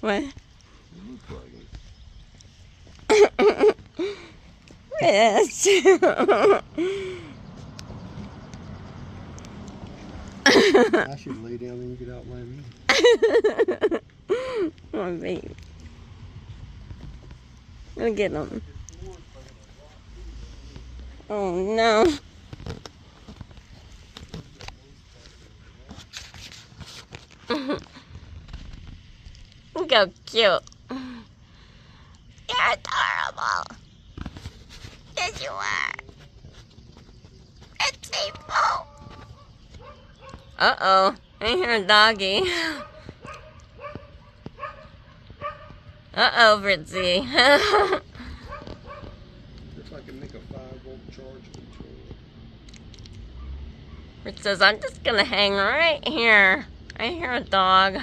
What? You look like it. Yes. I should lay down and you could outlay me. Oh, baby. Look at him. Oh, no. Look how cute. You're adorable. Yes, you are. It's people. Uh-oh. I hear a doggy. Uh-oh, Fritzy. Looks like I can make a 5-volt charge controller. Fritz says, I'm just gonna hang right here. I hear a dog.